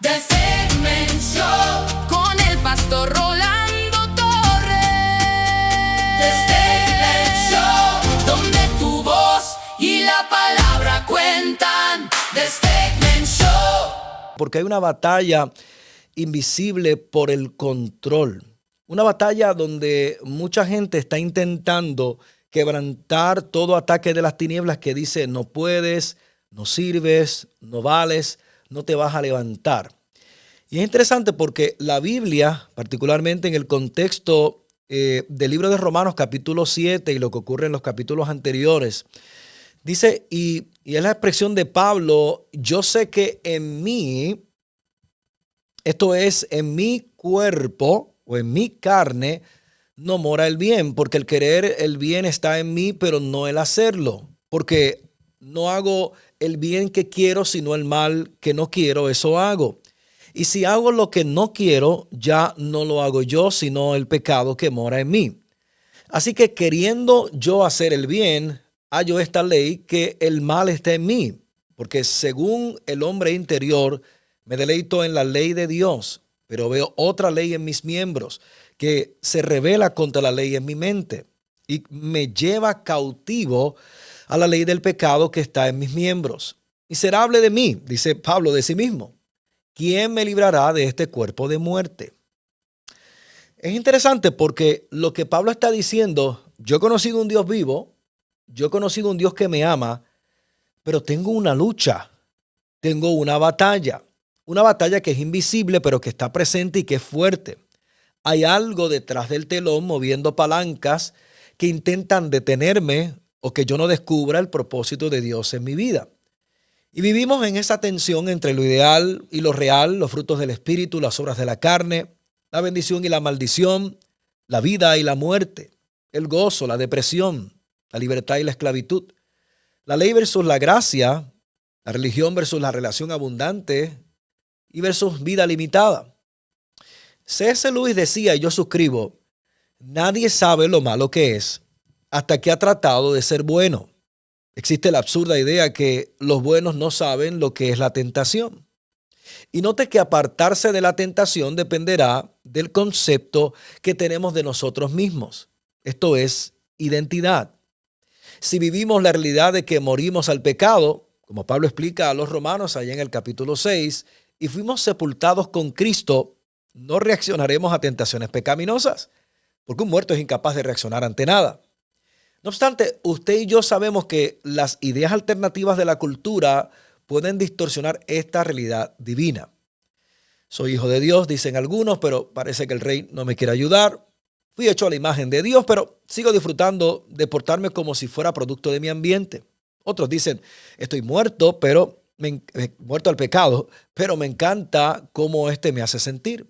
The Segment Show con el pastor Rolando Torres. The Segment Show, donde tu voz y la palabra cuentan. The Segment Show. Porque hay una batalla invisible por el control. Una batalla donde mucha gente está intentando quebrantar todo ataque de las tinieblas que dice no puedes, no sirves, no vales, no te vas a levantar. Y es interesante porque la Biblia, particularmente en el contexto del libro de Romanos capítulo 7 y lo que ocurre en los capítulos anteriores, dice, y es la expresión de Pablo, yo sé que en mí, esto es, en mi cuerpo o en mi carne, no mora el bien, porque el querer el bien está en mí, pero no el hacerlo, porque no hago el bien que quiero, sino el mal que no quiero, eso hago. Y si hago lo que no quiero, ya no lo hago yo, sino el pecado que mora en mí. Así que queriendo yo hacer el bien, hallo esta ley que el mal está en mí, porque según el hombre interior, me deleito en la ley de Dios, pero veo otra ley en mis miembros que se revela contra la ley en mi mente y me lleva cautivo a la ley del pecado que está en mis miembros. Miserable de mí, dice Pablo de sí mismo, ¿quién me librará de este cuerpo de muerte? Es interesante porque lo que Pablo está diciendo, yo he conocido un Dios vivo, yo he conocido un Dios que me ama, pero tengo una lucha, tengo una batalla que es invisible, pero que está presente y que es fuerte. Hay algo detrás del telón moviendo palancas que intentan detenerme o que yo no descubra el propósito de Dios en mi vida. Y vivimos en esa tensión entre lo ideal y lo real, los frutos del espíritu, las obras de la carne, la bendición y la maldición, la vida y la muerte, el gozo, la depresión, la libertad y la esclavitud, la ley versus la gracia, la religión versus la relación abundante y versus vida limitada. C.S. Lewis decía, y yo suscribo, nadie sabe lo malo que es hasta que ha tratado de ser bueno. Existe la absurda idea que los buenos no saben lo que es la tentación. Y note que apartarse de la tentación dependerá del concepto que tenemos de nosotros mismos. Esto es identidad. Si vivimos la realidad de que morimos al pecado, como Pablo explica a los romanos allá en el capítulo 6, y fuimos sepultados con Cristo, no reaccionaremos a tentaciones pecaminosas, porque un muerto es incapaz de reaccionar ante nada. No obstante, usted y yo sabemos que las ideas alternativas de la cultura pueden distorsionar esta realidad divina. Soy hijo de Dios, dicen algunos, pero parece que el rey no me quiere ayudar. Fui hecho a la imagen de Dios, pero sigo disfrutando de portarme como si fuera producto de mi ambiente. Otros dicen, estoy muerto, muerto al pecado, pero me encanta cómo me hace sentir.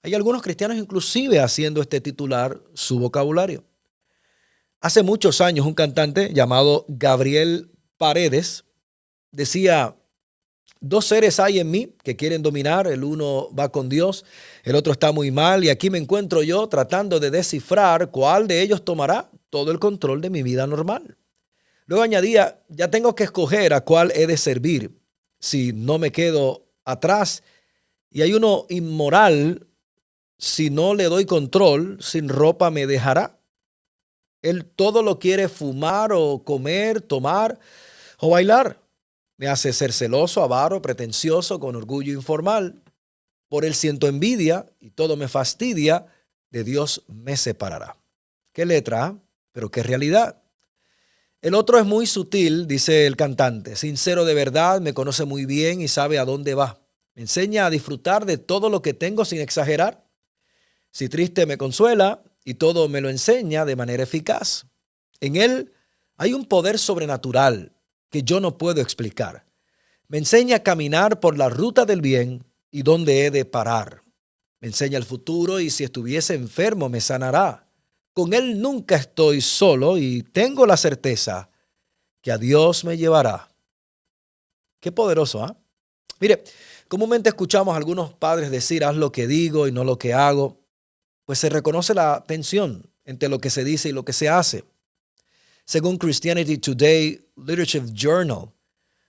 Hay algunos cristianos inclusive haciendo este titular su vocabulario. Hace muchos años un cantante llamado Gabriel Paredes decía, dos seres hay en mí que quieren dominar, el uno va con Dios, el otro está muy mal y aquí me encuentro yo tratando de descifrar cuál de ellos tomará todo el control de mi vida normal. Luego añadía, ya tengo que escoger a cuál he de servir si no me quedo atrás y hay uno inmoral, si no le doy control, sin ropa me dejará. Él todo lo quiere fumar o comer, tomar o bailar. Me hace ser celoso, avaro, pretencioso, con orgullo informal. Por él siento envidia y todo me fastidia. De Dios me separará. ¿Qué letra? Pero qué realidad. El otro es muy sutil, dice el cantante. Sincero de verdad, me conoce muy bien y sabe a dónde va. Me enseña a disfrutar de todo lo que tengo sin exagerar. Si triste me consuela y todo me lo enseña de manera eficaz. En él hay un poder sobrenatural que yo no puedo explicar. Me enseña a caminar por la ruta del bien y dónde he de parar. Me enseña el futuro y si estuviese enfermo me sanará. Con él nunca estoy solo y tengo la certeza que a Dios me llevará. Qué poderoso, ¿ah? Mire, comúnmente escuchamos a algunos padres decir, haz lo que digo y no lo que hago. Pues se reconoce la tensión entre lo que se dice y lo que se hace. Según Christianity Today Literature Journal,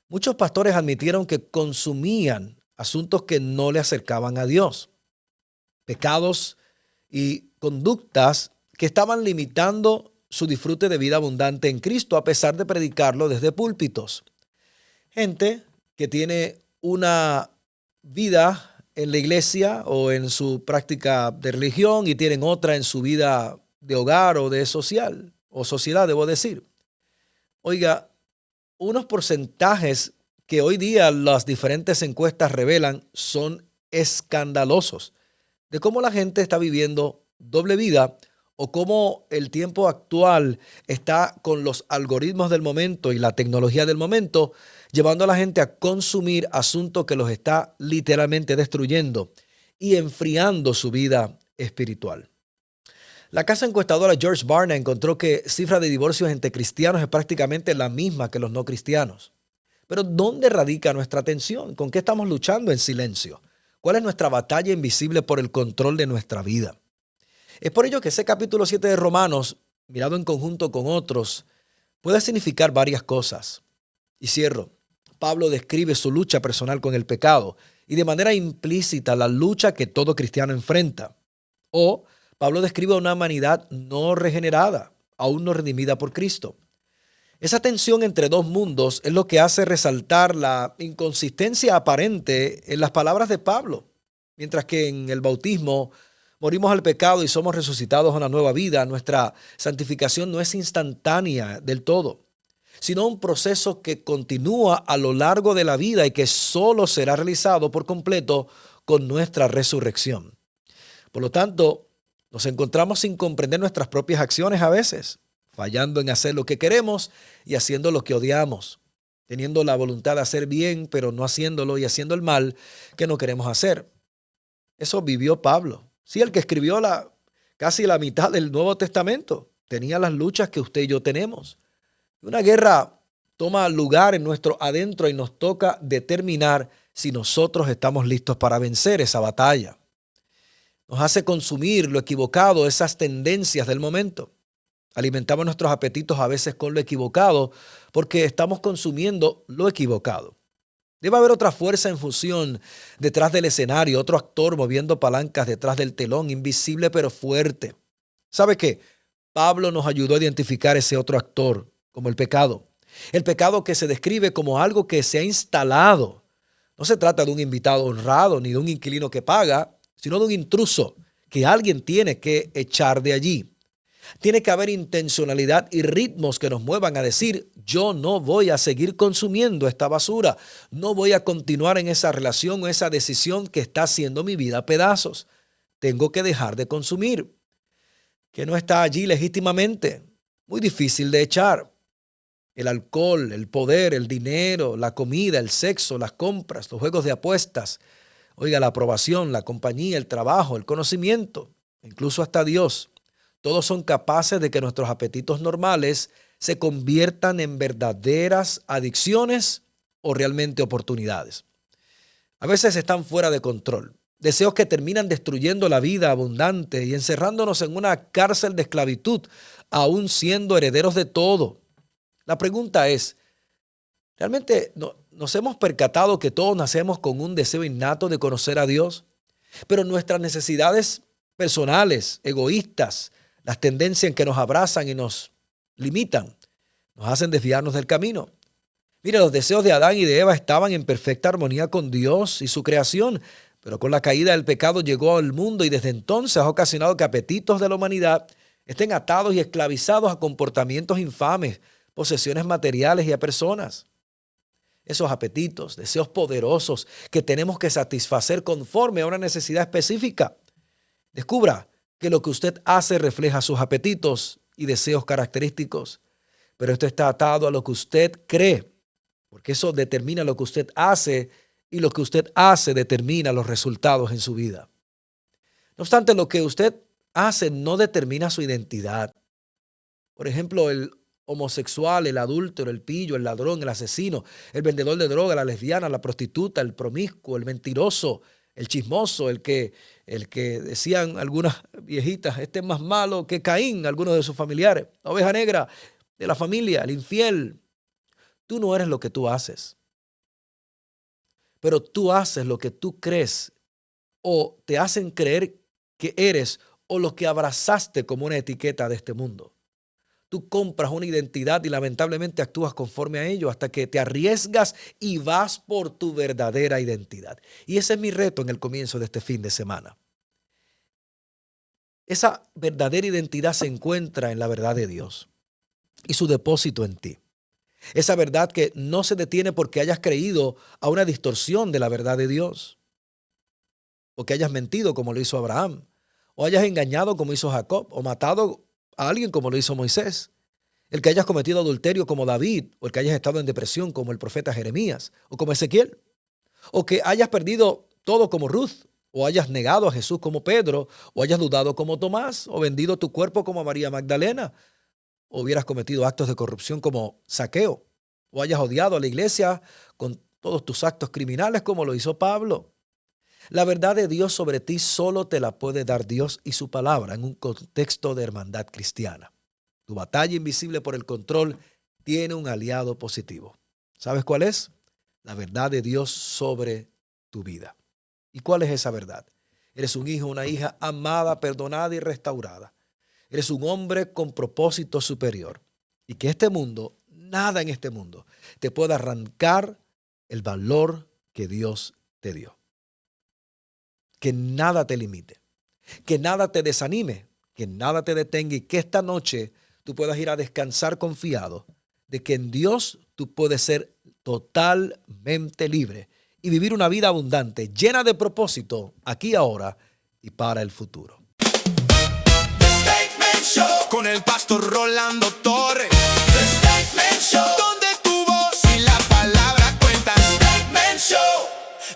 muchos pastores admitieron que consumían asuntos que no le acercaban a Dios, pecados y conductas que estaban limitando su disfrute de vida abundante en Cristo a pesar de predicarlo desde púlpitos. Gente que tiene una vida en la iglesia o en su práctica de religión y tienen otra en su vida de hogar o de social o sociedad, debo decir. Oiga, unos porcentajes que hoy día las diferentes encuestas revelan son escandalosos de cómo la gente está viviendo doble vida o cómo el tiempo actual está con los algoritmos del momento y la tecnología del momento, llevando a la gente a consumir asuntos que los está literalmente destruyendo y enfriando su vida espiritual. La casa encuestadora George Barna encontró que cifra de divorcios entre cristianos es prácticamente la misma que los no cristianos. Pero ¿dónde radica nuestra atención? ¿Con qué estamos luchando en silencio? ¿Cuál es nuestra batalla invisible por el control de nuestra vida? Es por ello que ese capítulo 7 de Romanos, mirado en conjunto con otros, puede significar varias cosas. Y cierro. Pablo describe su lucha personal con el pecado y de manera implícita la lucha que todo cristiano enfrenta. O Pablo describe una humanidad no regenerada, aún no redimida por Cristo. Esa tensión entre dos mundos es lo que hace resaltar la inconsistencia aparente en las palabras de Pablo. Mientras que en el bautismo morimos al pecado y somos resucitados a una nueva vida, nuestra santificación no es instantánea del todo, sino un proceso que continúa a lo largo de la vida y que solo será realizado por completo con nuestra resurrección. Por lo tanto, nos encontramos sin comprender nuestras propias acciones a veces, fallando en hacer lo que queremos y haciendo lo que odiamos, teniendo la voluntad de hacer bien, pero no haciéndolo y haciendo el mal que no queremos hacer. Eso vivió Pablo. Sí, el que escribió casi la mitad del Nuevo Testamento tenía las luchas que usted y yo tenemos. Una guerra toma lugar en nuestro adentro y nos toca determinar si nosotros estamos listos para vencer esa batalla. Nos hace consumir lo equivocado, esas tendencias del momento. Alimentamos nuestros apetitos a veces con lo equivocado porque estamos consumiendo lo equivocado. Debe haber otra fuerza en función detrás del escenario, otro actor moviendo palancas detrás del telón, invisible pero fuerte. ¿Sabe qué? Pablo nos ayudó a identificar ese otro actor como el pecado. El pecado que se describe como algo que se ha instalado. No se trata de un invitado honrado ni de un inquilino que paga, sino de un intruso que alguien tiene que echar de allí. Tiene que haber intencionalidad y ritmos que nos muevan a decir, yo no voy a seguir consumiendo esta basura, no voy a continuar en esa relación o esa decisión que está haciendo mi vida a pedazos. Tengo que dejar de consumir. Que no está allí legítimamente, muy difícil de echar. El alcohol, el poder, el dinero, la comida, el sexo, las compras, los juegos de apuestas, oiga, la aprobación, la compañía, el trabajo, el conocimiento, incluso hasta Dios. Todos son capaces de que nuestros apetitos normales se conviertan en verdaderas adicciones o realmente oportunidades. A veces están fuera de control. Deseos que terminan destruyendo la vida abundante y encerrándonos en una cárcel de esclavitud, aún siendo herederos de todo. La pregunta es, ¿realmente nos hemos percatado que todos nacemos con un deseo innato de conocer a Dios? Pero nuestras necesidades personales, egoístas, las tendencias que nos abrazan y nos limitan, nos hacen desviarnos del camino. Mira, los deseos de Adán y de Eva estaban en perfecta armonía con Dios y su creación, pero con la caída del pecado llegó al mundo y desde entonces ha ocasionado que apetitos de la humanidad estén atados y esclavizados a comportamientos infames, posesiones materiales y a personas. Esos apetitos, deseos poderosos que tenemos que satisfacer conforme a una necesidad específica. Descubra que lo que usted hace refleja sus apetitos y deseos característicos, pero esto está atado a lo que usted cree, porque eso determina lo que usted hace y lo que usted hace determina los resultados en su vida. No obstante, lo que usted hace no determina su identidad. Por ejemplo, el homosexual, el adúltero, el pillo, el ladrón, el asesino, el vendedor de droga, la lesbiana, la prostituta, el promiscuo, el mentiroso, el chismoso, el que decían algunas viejitas, este es más malo que Caín, algunos de sus familiares, la oveja negra de la familia, el infiel. Tú no eres lo que tú haces. pero tú haces lo que tú crees o te hacen creer que eres o lo que abrazaste como una etiqueta de este mundo. Tú compras una identidad y lamentablemente actúas conforme a ello hasta que te arriesgas y vas por tu verdadera identidad. Y ese es mi reto en el comienzo de este fin de semana. Esa verdadera identidad se encuentra en la verdad de Dios y su depósito en ti. Esa verdad que no se detiene porque hayas creído a una distorsión de la verdad de Dios, o que hayas mentido como lo hizo Abraham, o hayas engañado como hizo Jacob, o matado a alguien como lo hizo Moisés, el que hayas cometido adulterio como David, o el que hayas estado en depresión como el profeta Jeremías, o como Ezequiel, o que hayas perdido todo como Ruth, o hayas negado a Jesús como Pedro, o hayas dudado como Tomás, o vendido tu cuerpo como María Magdalena, o hubieras cometido actos de corrupción como Zaqueo, o hayas odiado a la iglesia con todos tus actos criminales como lo hizo Pablo. La verdad de Dios sobre ti solo te la puede dar Dios y su palabra en un contexto de hermandad cristiana. Tu batalla invisible por el control tiene un aliado positivo. ¿Sabes cuál es? La verdad de Dios sobre tu vida. ¿Y cuál es esa verdad? Eres un hijo, una hija amada, perdonada y restaurada. Eres un hombre con propósito superior. Y que este mundo, nada en este mundo, te pueda arrancar el valor que Dios te dio. Que nada te limite, que nada te desanime, que nada te detenga y que esta noche tú puedas ir a descansar confiado de que en Dios tú puedes ser totalmente libre y vivir una vida abundante, llena de propósito, aquí, ahora y para el futuro. The Statement Show con el pastor Rolando Torres. The Statement Show, donde tu voz y la palabra cuentan. Statement Show,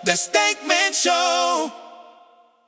The Statement Show.